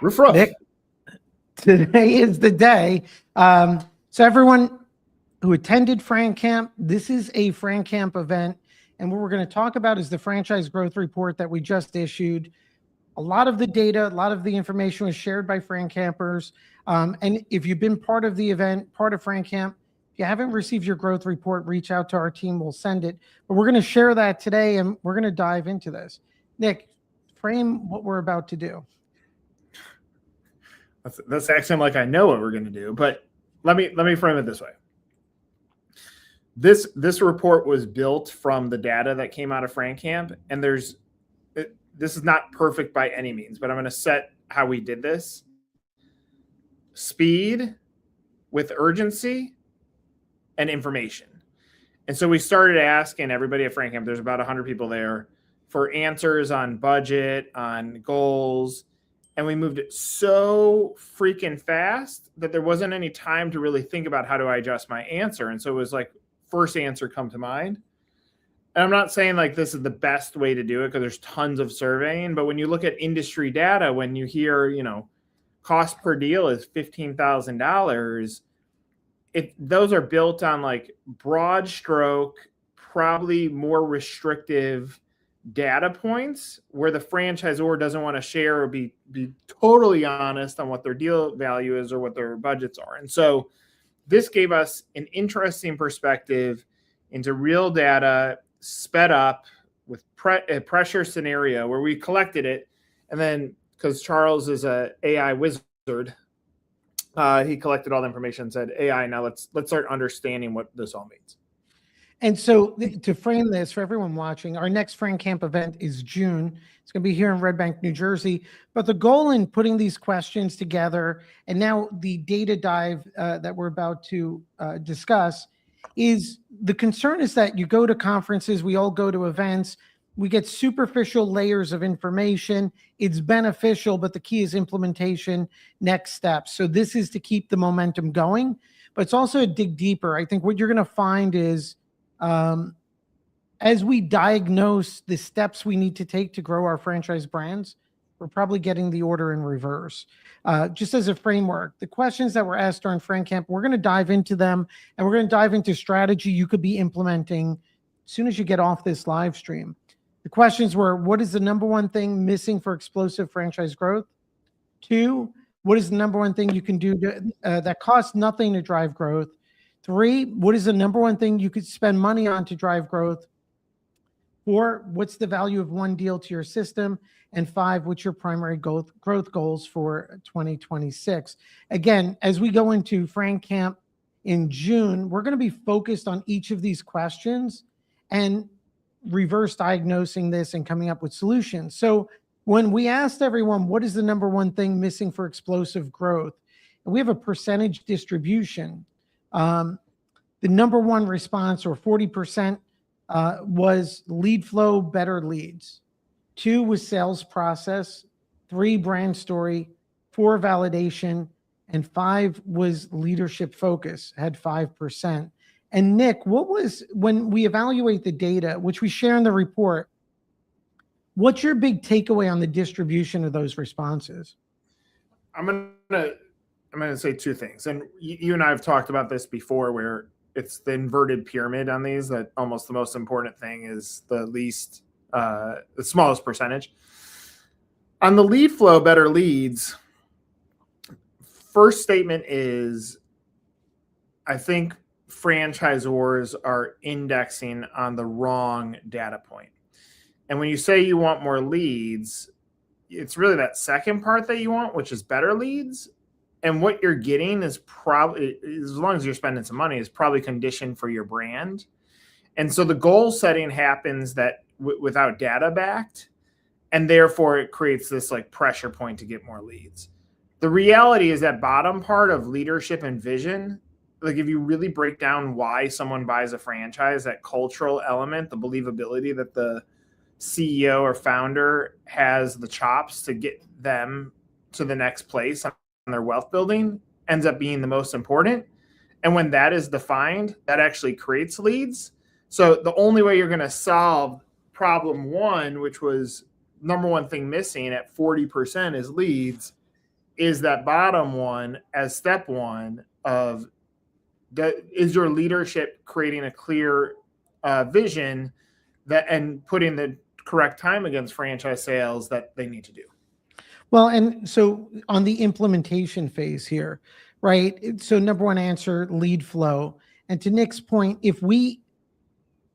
Roof rough. Nick, today is the day. So everyone who attended FranCamp, this is a FranCamp event. And what we're going to talk about is the Franchise Growth Report that we just issued. A lot of the data, a lot of the information was shared by FranCampers. And if you've been part of the event, part of FranCamp, if you haven't received your growth report, reach out to our team. We'll send it. But we're going to share that today, and we're going to dive into this. Nick, frame what we're about to do. That's actually like I know what we're going to do, but let me frame it this way. This report was built from the data that came out of FranCamp, and this is not perfect by any means, but I'm going to set how we did this. Speed with urgency and information. And so we started asking everybody at FranCamp, there's about 100 people there, for answers on budget, on goals. And we moved it so freaking fast that there wasn't any time to really think about how do I adjust my answer. And so it was like, first answer come to mind. And I'm not saying like this is the best way to do it because there's tons of surveying, but when you look at industry data, when you hear, cost per deal is $15,000, those are built on like broad stroke, probably more restrictive data points where the franchisor doesn't want to share or be totally honest on what their deal value is or what their budgets are. And so this gave us an interesting perspective into real data, sped up with a pressure scenario where we collected it. And then because Charles is a AI wizard, he collected all the information and said, AI, now let's start understanding what this all means. And so to frame this for everyone watching, our next FranCamp event is June. It's going to be here in Red Bank, New Jersey. But the goal in putting these questions together and now the data dive that we're about to discuss is the concern is that you go to conferences, we all go to events, we get superficial layers of information. It's beneficial, but the key is implementation, next steps. So this is to keep the momentum going, but it's also a dig deeper. I think what you're going to find is as we diagnose the steps we need to take to grow our franchise brands, we're probably getting the order in reverse. Just as a framework, the questions that were asked during FranCamp, we're going to dive into them, and we're going to dive into strategy you could be implementing as soon as you get off this live stream. The questions were, what is the number one thing missing for explosive franchise growth? 2, what is the number one thing you can do that costs nothing to drive growth? 3, what is the number one thing you could spend money on to drive growth? 4, what's the value of one deal to your system? And 5, what's your primary growth goals for 2026? Again, as we go into FranCamp in June, we're going to be focused on each of these questions and reverse diagnosing this and coming up with solutions. So when we asked everyone, what is the number one thing missing for explosive growth? And we have a percentage distribution. The number one response, or 40%, was lead flow, better leads. 2 was sales process. 3, brand story. 4, validation. And 5 was leadership focus, had 5%. And Nick, what was, when we evaluate the data, which we share in the report, what's your big takeaway on the distribution of those responses? I'm gonna say 2 things, and you and I have talked about this before, where it's the inverted pyramid on these. That almost the most important thing is the smallest percentage. On the lead flow, better leads. First statement is, I think franchisors are indexing on the wrong data point. And when you say you want more leads, it's really that second part that you want, which is better leads. And what you're getting is probably, as long as you're spending some money, is probably conditioned for your brand. And so the goal setting happens that without data backed, and therefore it creates this like pressure point to get more leads. The reality is that bottom part of leadership and vision, like if you really break down why someone buys a franchise, that cultural element, the believability that the CEO or founder has the chops to get them to the next place on their wealth building, ends up being the most important. And when that is defined, that actually creates leads. So the only way you're going to solve problem 1, which was number one thing missing at 40%, is leads, is that bottom one as step one of is your leadership creating a clear vision that and putting the correct time against franchise sales that they need to do. Well, and so on the implementation phase here, right? So number one answer, lead flow. And to Nick's point, if we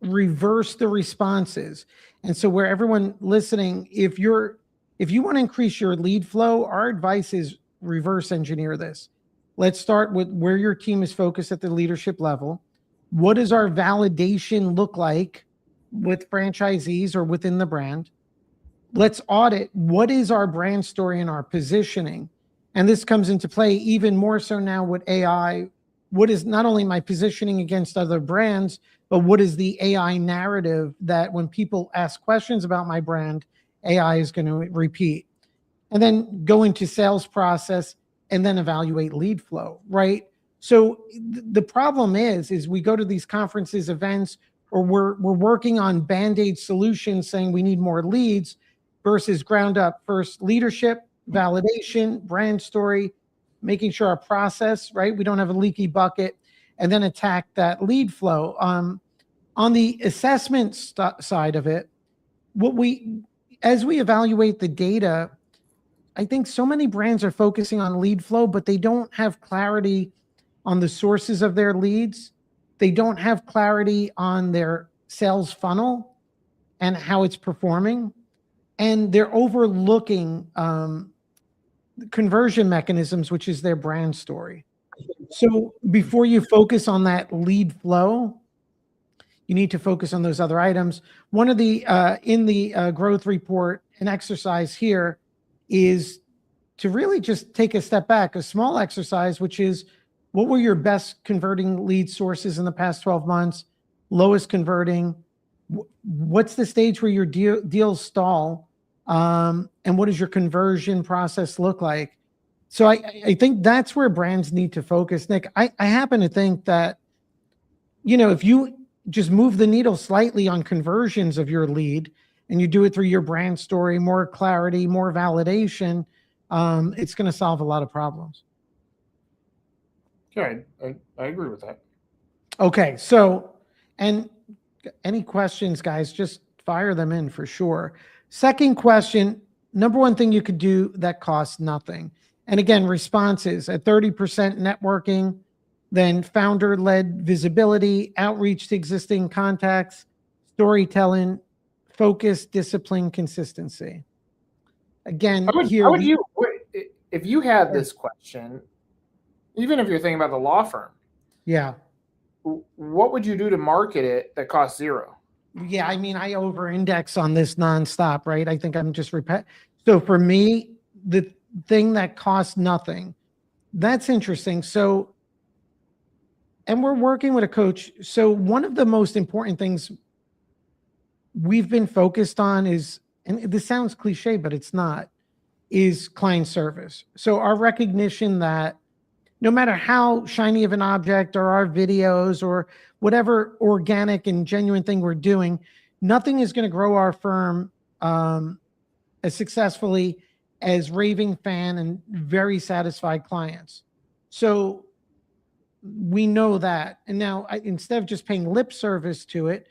reverse the responses, and so where everyone listening, if you want to increase your lead flow, our advice is reverse engineer this. Let's start with where your team is focused at the leadership level. What does our validation look like with franchisees or within the brand? Let's audit what is our brand story and our positioning. And this comes into play even more so now with AI. What is not only my positioning against other brands, but what is the AI narrative that when people ask questions about my brand, AI is going to repeat? And then go into sales process and then evaluate lead flow, right? So the problem is we go to these conferences, events, or we're working on Band-Aid solutions saying we need more leads versus ground up first leadership, validation, brand story, making sure our process, right? We don't have a leaky bucket, and then attack that lead flow. On the assessment side of it, as we evaluate the data, I think so many brands are focusing on lead flow, but they don't have clarity on the sources of their leads. They don't have clarity on their sales funnel and how it's performing. And they're overlooking conversion mechanisms, which is their brand story. So before you focus on that lead flow, you need to focus on those other items. One of the, in the growth report, an exercise here is to really just take a step back, a small exercise, which is what were your best converting lead sources in the past 12 months, lowest converting, what's the stage where your deals stall, and what does your conversion process look like? So I think that's where brands need to focus. Nick, I happen to think that, if you just move the needle slightly on conversions of your lead and you do it through your brand story, more clarity, more validation, it's going to solve a lot of problems. Okay, I agree with that. Okay, so, and any questions, guys, just fire them in for sure. Second question, number one thing you could do that costs nothing. And again, responses at 30% networking, then founder-led visibility, outreach to existing contacts, storytelling, focus, discipline, consistency. Again, if you had this question, even if you're thinking about the law firm, yeah, what would you do to market it that costs zero? Yeah, I mean, I over-index on this nonstop, right? I think I'm just So for me, the thing that costs nothing, that's interesting. So, and we're working with a coach. So one of the most important things we've been focused on is, and this sounds cliche, but it's not, is client service. So our recognition that no matter how shiny of an object or our videos or whatever organic and genuine thing we're doing, nothing is going to grow our firm as successfully as raving fan and very satisfied clients. So we know that. And now instead of just paying lip service to it,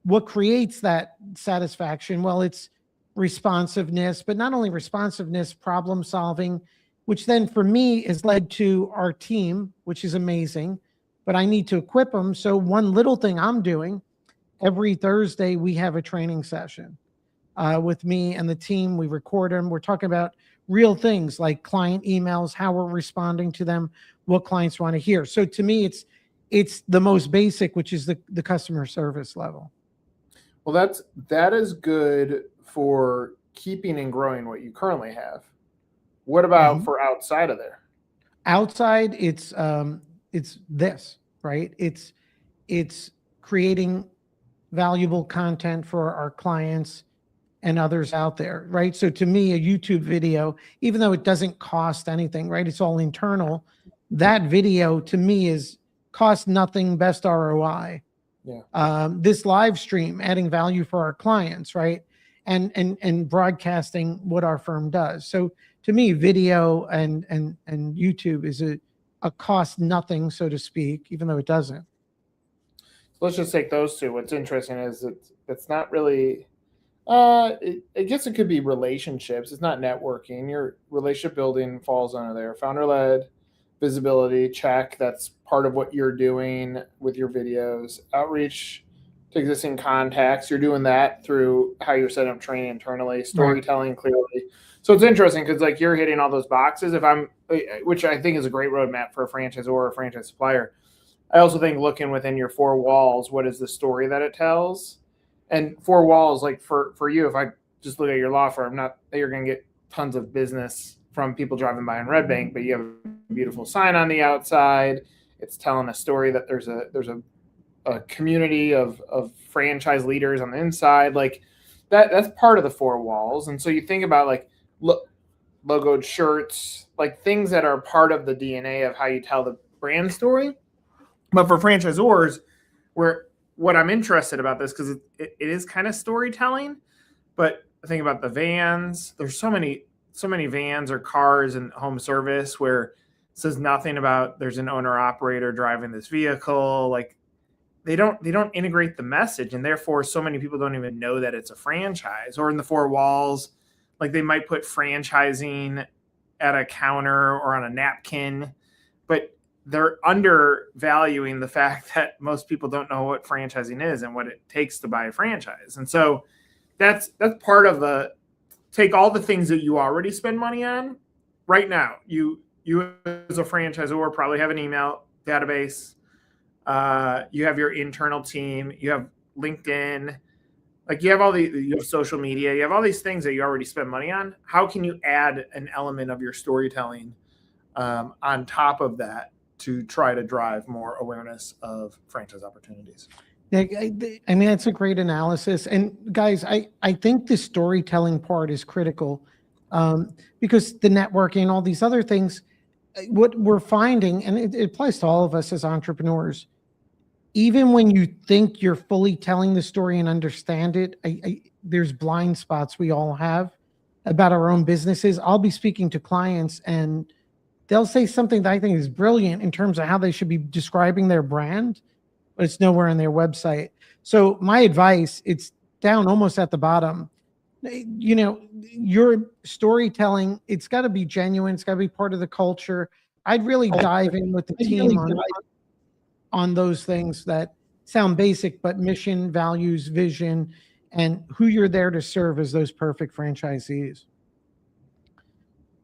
what creates that satisfaction? Well, it's responsiveness, but not only responsiveness, problem solving, which then for me has led to our team, which is amazing, but I need to equip them. So one little thing I'm doing, every Thursday, we have a training session with me and the team. We record them. We're talking about real things like client emails, how we're responding to them, what clients want to hear. So to me, it's the most basic, which is the customer service level. Well, that is good for keeping and growing what you currently have. What about for outside of there? Outside, it's this, right? It's creating valuable content for our clients and others out there, right? So to me, a YouTube video, even though it doesn't cost anything, right? It's all internal. That video to me is cost nothing, best ROI. Yeah. This live stream, adding value for our clients, right? And broadcasting what our firm does. So to me, video and YouTube is a cost nothing, so to speak, even though it doesn't. Let's just take those two. What's interesting is it's not really. I guess it could be relationships. It's not networking. Your relationship building falls under there. Founder led, visibility, check. That's part of what you're doing with your videos. Outreach to existing contacts. You're doing that through how you're setting up training internally, storytelling clearly. So it's interesting because like you're hitting all those boxes. Which I think is a great roadmap for a franchise or a franchise supplier. I also think looking within your four walls, what is the story that it tells? And four walls, like for you, if I just look at your law firm, not that you're going to get tons of business from people driving by in Red Bank, but you have a beautiful sign on the outside. It's telling a story that there's a community of franchise leaders on the inside. Like that's part of the four walls. And so you think about like logoed shirts, like things that are part of the DNA of how you tell the brand story. But for franchisors, what I'm interested about this, because it is kind of storytelling, but think about the vans. There's so many vans or cars and home service where it says nothing about there's an owner operator driving this vehicle. Like they don't integrate the message, and therefore so many people don't even know that it's a franchise. Or in the four walls, like they might put franchising at a counter or on a napkin, but they're undervaluing the fact that most people don't know what franchising is and what it takes to buy a franchise. And so that's part of the take all the things that you already spend money on right now. You as a franchisor probably have an email database. You have your internal team. You have LinkedIn. Like you have social media. You have all these things that you already spend money on. How can you add an element of your storytelling on top of that to try to drive more awareness of franchise opportunities? I mean, that's a great analysis. And guys, I think the storytelling part is critical because the networking, all these other things, what we're finding, and it applies to all of us as entrepreneurs, even when you think you're fully telling the story and understand it, there's blind spots we all have about our own businesses. I'll be speaking to clients and they'll say something that I think is brilliant in terms of how they should be describing their brand, but it's nowhere on their website. So my advice, it's down almost at the bottom. You know, your storytelling, it's got to be genuine. It's got to be part of the culture. I'd really dive in with the team on those things that sound basic, but mission, values, vision, and who you're there to serve as those perfect franchisees.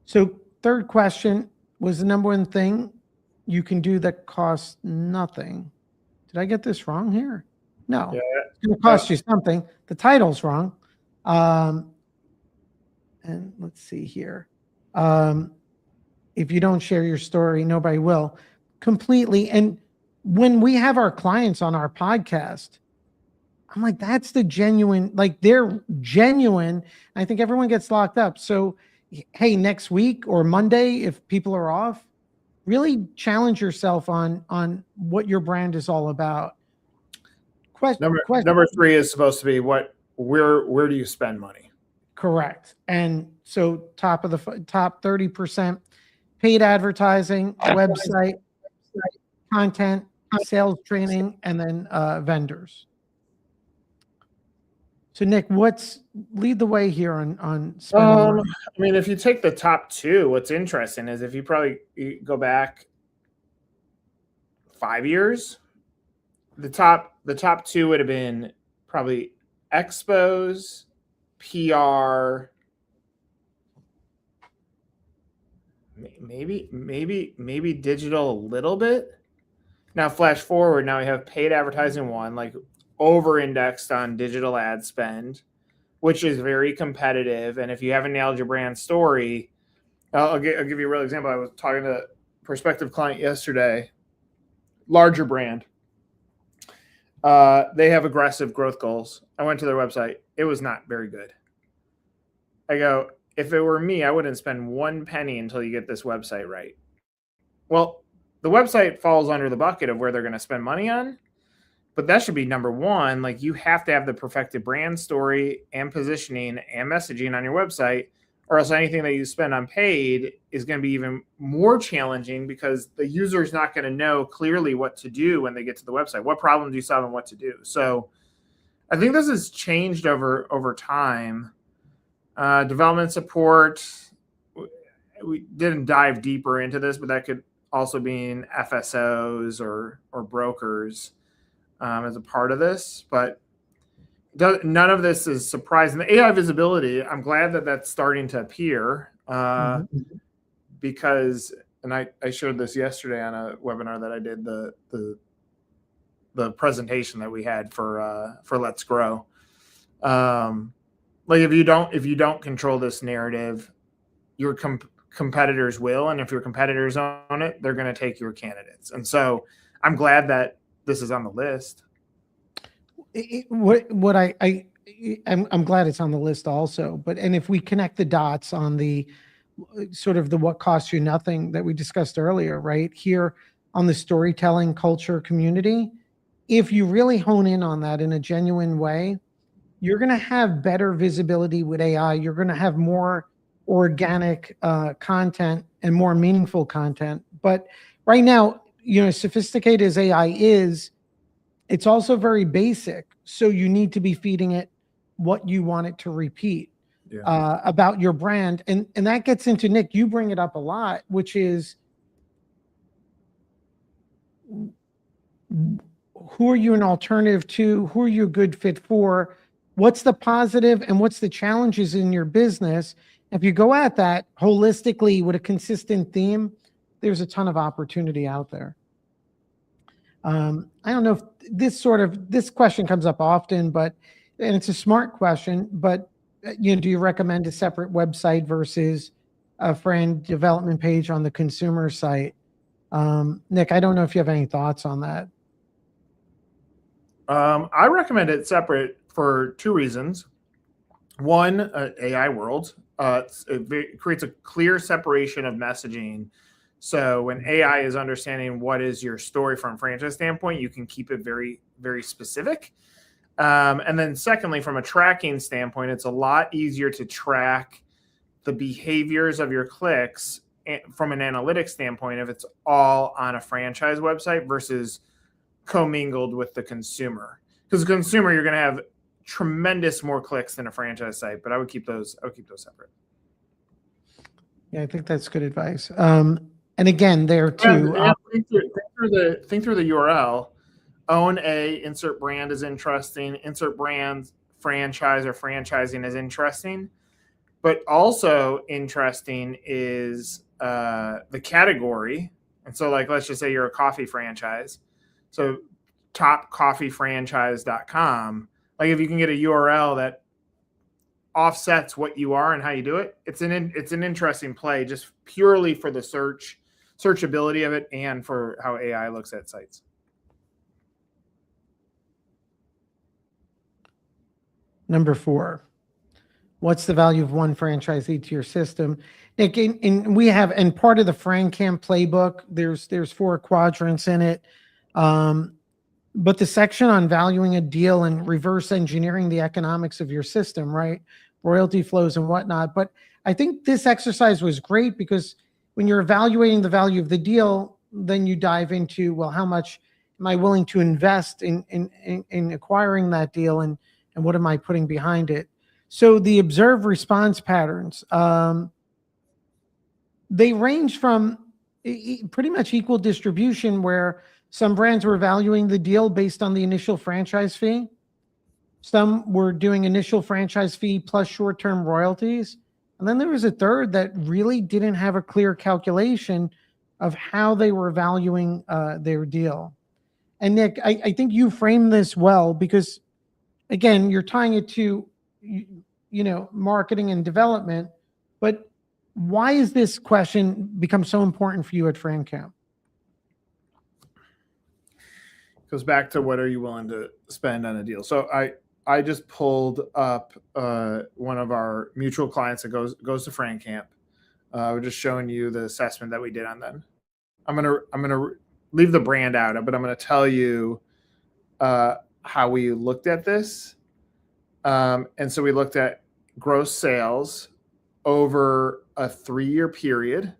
So third question was the number one thing you can do that costs nothing. Did I get this wrong here? No. Yeah. It's going to cost you something. The title's wrong. And let's see here. If you don't share your story, nobody will. Completely. And when we have our clients on our podcast, I'm like, that's the genuine, like they're genuine. I think everyone gets locked up. So, hey, next week or Monday, if people are off, really challenge yourself on what your brand is all about. Number 3 is supposed to be where do you spend money? Correct. And so top 30%, paid advertising, website, content, sales training, and then vendors. So Nick, lead the way here on spending money? I mean, if you take the top 2, what's interesting is if you go back 5 years, the top 2 would have been probably expos, PR, maybe digital a little bit. Now flash forward, now we have paid advertising 1, like over-indexed on digital ad spend, which is very competitive. And if you haven't nailed your brand story, I'll give you a real example. I was talking to a prospective client yesterday, larger brand. They have aggressive growth goals. I went to their website. It was not very good. I go, if it were me, I wouldn't spend 1 penny until you get this website right. Well, the website falls under the bucket of where they're going to spend money on, but that should be number 1. Like you have to have the perfected brand story and positioning and messaging on your website or else anything that you spend on paid is going to be even more challenging because the user is not going to know clearly what to do when they get to the website. What problem do you solve and what to do? So I think this has changed over time. Development support, we didn't dive deeper into this, but that could also be in FSOs or brokers as a part of this. But none of this is surprising. The AI visibility, I'm glad that that's starting to appear because, and I showed this yesterday on a webinar that I did, the presentation that we had for Let's Grow. Like if you don't control this narrative, your competitors will, and if your competitors own it, they're going to take your candidates. And so I'm glad that this is on the list. I'm glad it's on the list also, and if we connect the dots on the sort of the what costs you nothing that we discussed earlier, right here on the storytelling culture community, if you really hone in on that in a genuine way, you're going to have better visibility with AI. You're going to have more organic content and more meaningful content. But right now, as sophisticated as AI is, it's also very basic. So you need to be feeding it what you want it to repeat about your brand. And that gets into, Nick, you bring it up a lot, which is, who are you an alternative to? Who are you a good fit for? What's the positive and what's the challenges in your business? If you go at that holistically with a consistent theme, there's a ton of opportunity out there. I don't know if this question comes up often, and it's a smart question, but do you recommend a separate website versus a friend development page on the consumer site? Nick, I don't know if you have any thoughts on that. I recommend it separate for two reasons. One, AI world, it creates a clear separation of messaging. So when AI is understanding what is your story from a franchise standpoint, you can keep it very, very specific. And then secondly, from a tracking standpoint, it's a lot easier to track the behaviors of your clicks from an analytics standpoint if it's all on a franchise website versus commingled with the consumer. Because the consumer, you're going to have tremendous more clicks than a franchise site, but I would keep those separate. Yeah, I think that's good advice. And again, there too, think through the URL. Own a insert brand is interesting. Insert brand franchise or franchising is interesting, but also interesting is the category. And so, like, let's just say you're a coffee franchise. So, topcoffeefranchise.com. Like, if you can get a URL that offsets what you are and how you do it, it's an interesting play just purely for the searchability of it and for how AI looks at sites. Number 4, what's the value of one franchisee to your system? Nick, and part of the FranCamp playbook, there's 4 quadrants in it. But the section on valuing a deal and reverse engineering the economics of your system, right? Royalty flows and whatnot. But I think this exercise was great because when you're evaluating the value of the deal, then you dive into, well, how much am I willing to invest in acquiring that deal, and what am I putting behind it? So the observed response patterns, they range from pretty much equal distribution, where some brands were valuing the deal based on the initial franchise fee. Some were doing initial franchise fee plus short-term royalties. And then there was a third that really didn't have a clear calculation of how they were valuing their deal. And Nick, I think you framed this well because, again, you're tying it to, marketing and development. But why is this question become so important for you at FranCamp? Goes back to what are you willing to spend on a deal. So I just pulled up one of our mutual clients that goes to FranCamp. We're just showing you the assessment that we did on them. I'm gonna leave the brand out, but I'm gonna tell you how we looked at this. And so we looked at gross sales over a 3-year period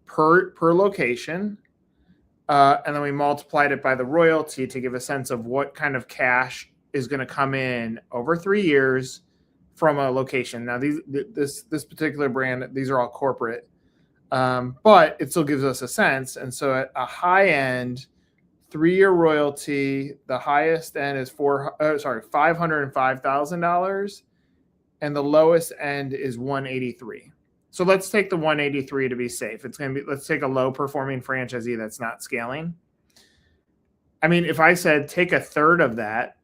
per location. And then we multiplied it by the royalty to give a sense of what kind of cash is going to come in over 3 years from a location. Now, this particular brand, these are all corporate, but it still gives us a sense. And so at a high end 3-year royalty, the highest end is $505,000, and the lowest end is $183,000. So let's take the $183,000 to be safe. Let's take a low performing franchisee that's not scaling. I mean, if I said take a third of that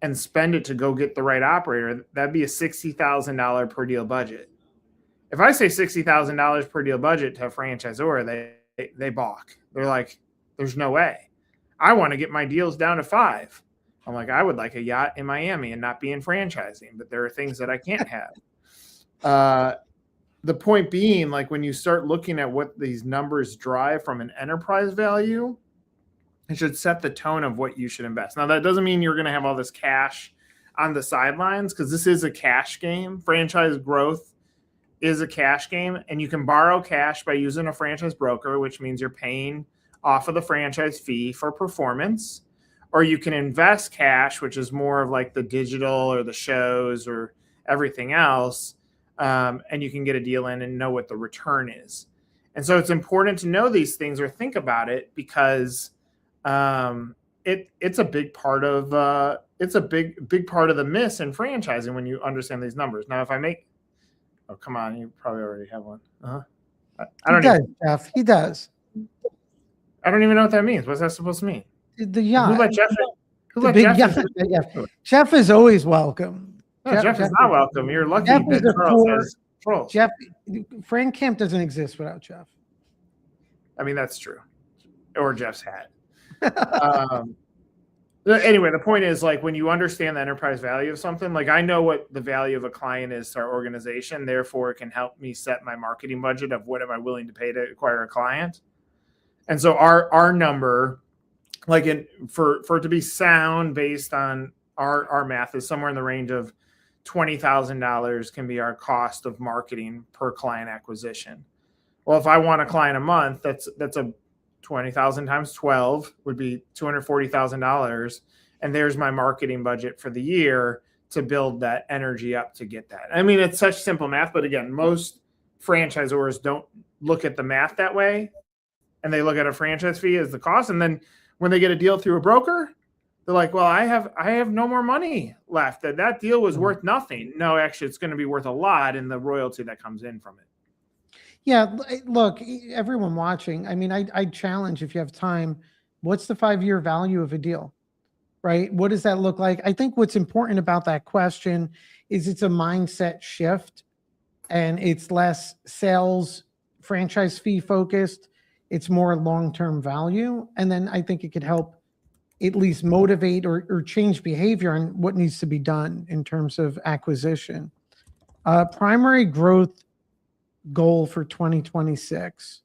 and spend it to go get the right operator, that'd be a $60,000 per deal budget. If I say $60,000 per deal budget to a franchisor, they balk. They're like, there's no way. I want to get my deals down to 5. I'm like, I would like a yacht in Miami and not be in franchising, but there are things that I can't have. The point being, like, when you start looking at what these numbers drive from an enterprise value, it should set the tone of what you should invest. Now, that doesn't mean you're going to have all this cash on the sidelines, because this is a cash game. Franchise growth is a cash game, and you can borrow cash by using a franchise broker, which means you're paying off of the franchise fee for performance, or you can invest cash, which is more of like the digital or the shows or everything else. And you can get a deal in and know what the return is. And so it's important to know these things or think about it, because it's a big part of big part of the miss in franchising when you understand these numbers. Now, if I make, oh, come on, you probably already have one. Jeff. He does. I don't even know what that means. What's that supposed to mean? The yacht. Who let Jeff? Jeff is always welcome. No, Jeff is not welcome. You're lucky that Charles has trolls. Jeff, FranCamp doesn't exist without Jeff. I mean, that's true. Or Jeff's hat. Anyway, the point is, like, when you understand the enterprise value of something, like, I know what the value of a client is to our organization. Therefore, it can help me set my marketing budget of what am I willing to pay to acquire a client. And so our number, like, for it to be sound based on our math, is somewhere in the range of $20,000 can be our cost of marketing per client acquisition. Well, if I want a client a month, that's a 20,000 times 12 would be $240,000. And there's my marketing budget for the year to build that energy up to get that. I mean, it's such simple math, but again, most franchisors don't look at the math that way. And they look at a franchise fee as the cost. And then when they get a deal through a broker, they're like, well, I have no more money left. That deal was worth nothing. No, actually, it's going to be worth a lot in the royalty that comes in from it. Yeah, look, everyone watching, I mean, I challenge, if you have time, what's the 5-year value of a deal, right? What does that look like? I think what's important about that question is it's a mindset shift, and it's less sales franchise fee focused. It's more long-term value. And then I think it could help at least motivate or change behavior on what needs to be done in terms of acquisition. Primary growth goal for 2026.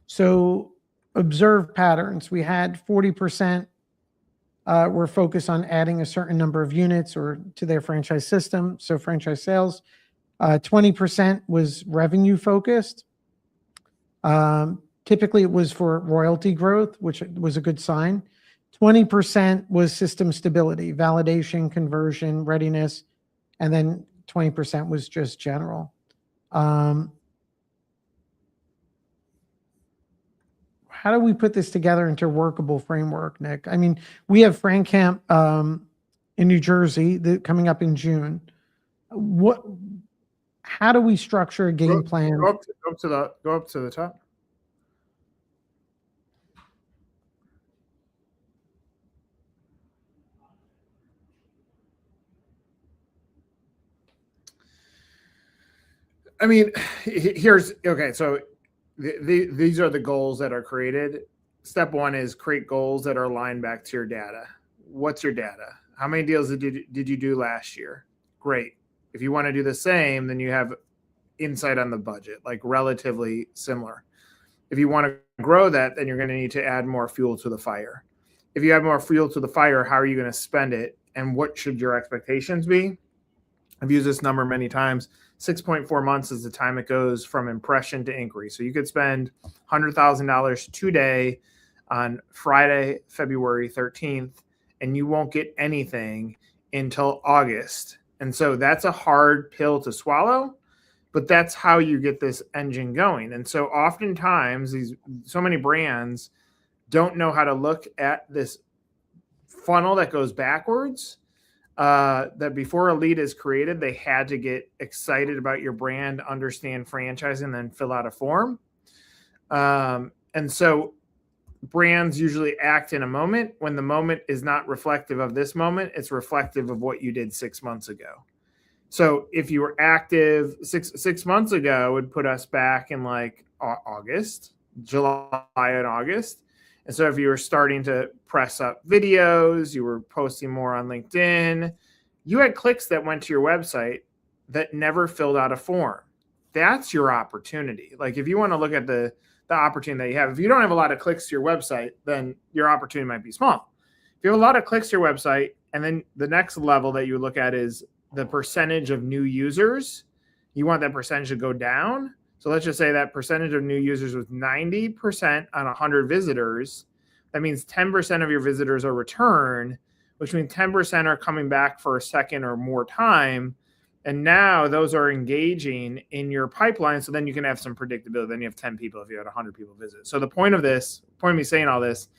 So observe patterns. We had 40% were focused on adding a certain number of units or to their franchise system. So franchise sales. 20% was revenue focused. Typically it was for royalty growth, which was a good sign. 20% was system stability, validation, conversion, readiness, and then 20% was just general. How do we put this together into a workable framework, Nick? I mean, we have FranCamp in New Jersey coming up in June. How do we structure a game plan? Go up to the top. I mean, so these are the goals that are created. Step one is create goals that are aligned back to your data. What's your data? How many deals did you do last year? Great. If you want to do the same, then you have insight on the budget, like relatively similar. If you want to grow that, then you're going to need to add more fuel to the fire. If you add more fuel to the fire, how are you going to spend it? And what should your expectations be? I've used this number many times. 6.4 months is the time it goes from impression to inquiry. So you could spend $100,000 today on Friday, February 13th, and you won't get anything until August. And so that's a hard pill to swallow, but that's how you get this engine going. And so oftentimes so many brands don't know how to look at this funnel that goes backwards. That before a lead is created, they had to get excited about your brand, understand franchising, then fill out a form. And so brands usually act in a moment when the moment is not reflective of this moment. It's reflective of what you did 6 months ago. So if you were active six months ago, it would put us back in like August, July and August. And so if you were starting to press up videos, you were posting more on LinkedIn, you had clicks that went to your website that never filled out a form. That's your opportunity. Like if you want to look at the opportunity that you have, if you don't have a lot of clicks to your website, then your opportunity might be small. If you have a lot of clicks to your website, and then the next level that you look at is the percentage of new users, you want that percentage to go down. So let's just say that percentage of new users was 90% on 100 visitors. That means 10% of your visitors are return, which means 10% are coming back for a second or more time. And now those are engaging in your pipeline. So then you can have some predictability. Then you have 10 people if you had 100 people visit. So the point of me saying all this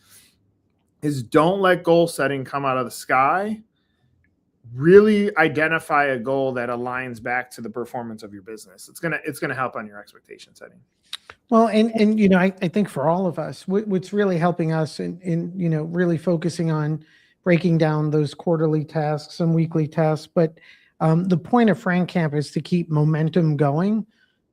is don't let goal setting come out of the sky. Really identify a goal that aligns back to the performance of your business. It's gonna help on your expectation setting. Well, and you know, I think for all of us, what's really helping us in you know, really focusing on breaking down those quarterly tasks and weekly tasks. But the point of FranCamp is to keep momentum going.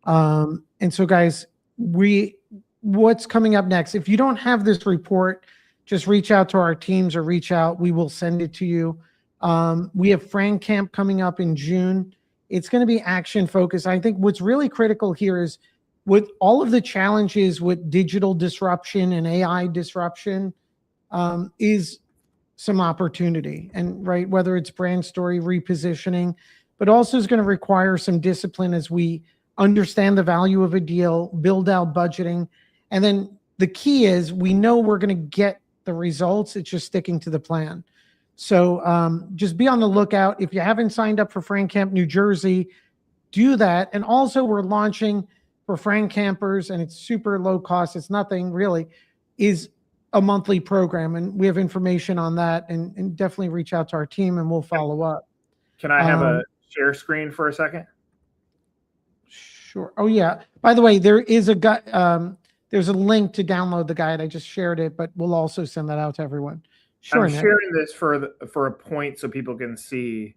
And so, guys, what's coming up next? If you don't have this report, just reach out to our teams or reach out. We will send it to you. We have FranCamp coming up in June. It's going to be action focused. I think what's really critical here is with all of the challenges with digital disruption and AI disruption is some opportunity. And right, whether it's brand story repositioning, but also is going to require some discipline as we understand the value of a deal, build out budgeting. And then the key is we know we're going to get the results. It's just sticking to the plan. So just be on the lookout. If you haven't signed up for FranCamp New Jersey, do that. And also we're launching for FranCampers, and it's super low cost. It's nothing really, is a monthly program. And we have information on that, and definitely reach out to our team and we'll follow up. Can I have a share screen for a second? Sure. Oh yeah. By the way, there is there's a link to download the guide. I just shared it, but we'll also send that out to everyone. Sure, I'm sharing this for a point so people can see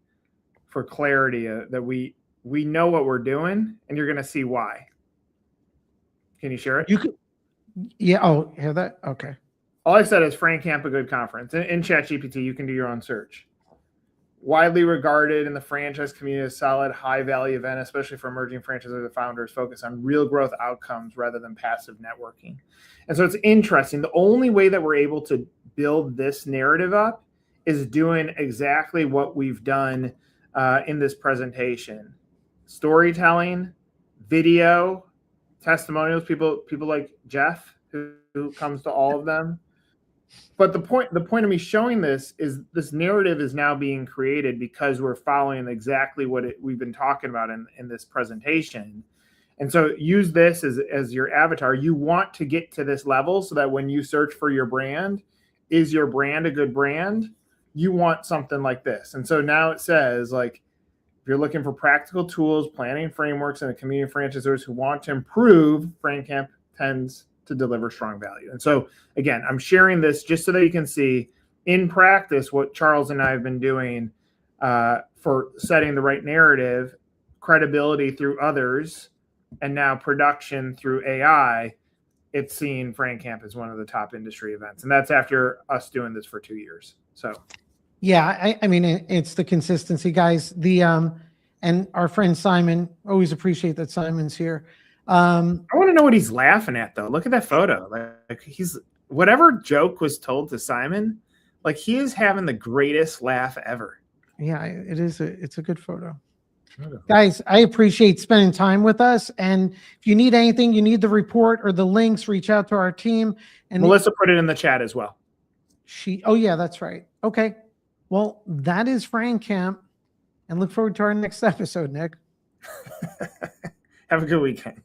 for clarity that we know what we're doing, and you're going to see why. Can you share it? You could, yeah. Oh, hear that? Okay. All I said is FranCamp, a good conference. In ChatGPT, you can do your own search. Widely regarded in the franchise community as solid, high-value event, especially for emerging franchisors and founders, focused on real growth outcomes rather than passive networking. And so it's interesting. The only way that we're able to build this narrative up is doing exactly what we've done in this presentation: storytelling, video, testimonials. People like Jeff, who comes to all of them. But the point of me showing this is this narrative is now being created because we're following exactly what we've been talking about in this presentation. And so use this as your avatar. You want to get to this level so that when you search for your brand, is your brand a good brand? You want something like this. And so now it says, like, if you're looking for practical tools, planning frameworks, and a community of franchisors who want to improve, FranCamp tends to deliver strong value. And so, again, I'm sharing this just so that you can see in practice what Charles and I have been doing for setting the right narrative, credibility through others, and now production through AI. It's seen FranCamp as one of the top industry events. And that's after us doing this for 2 years. So, yeah, I mean, it's the consistency, guys. And our friend Simon, always appreciate that Simon's here. I want to know what he's laughing at, though. Look at that photo. Like he's whatever joke was told to Simon, like he is having the greatest laugh ever. Yeah, it's a good photo. Guys, I appreciate spending time with us. And if you need anything, you need the report or the links, reach out to our team. And Melissa put it in the chat as well. oh yeah, that's right. Okay. Well, that is FranCamp, and look forward to our next episode, Nick. Have a good weekend.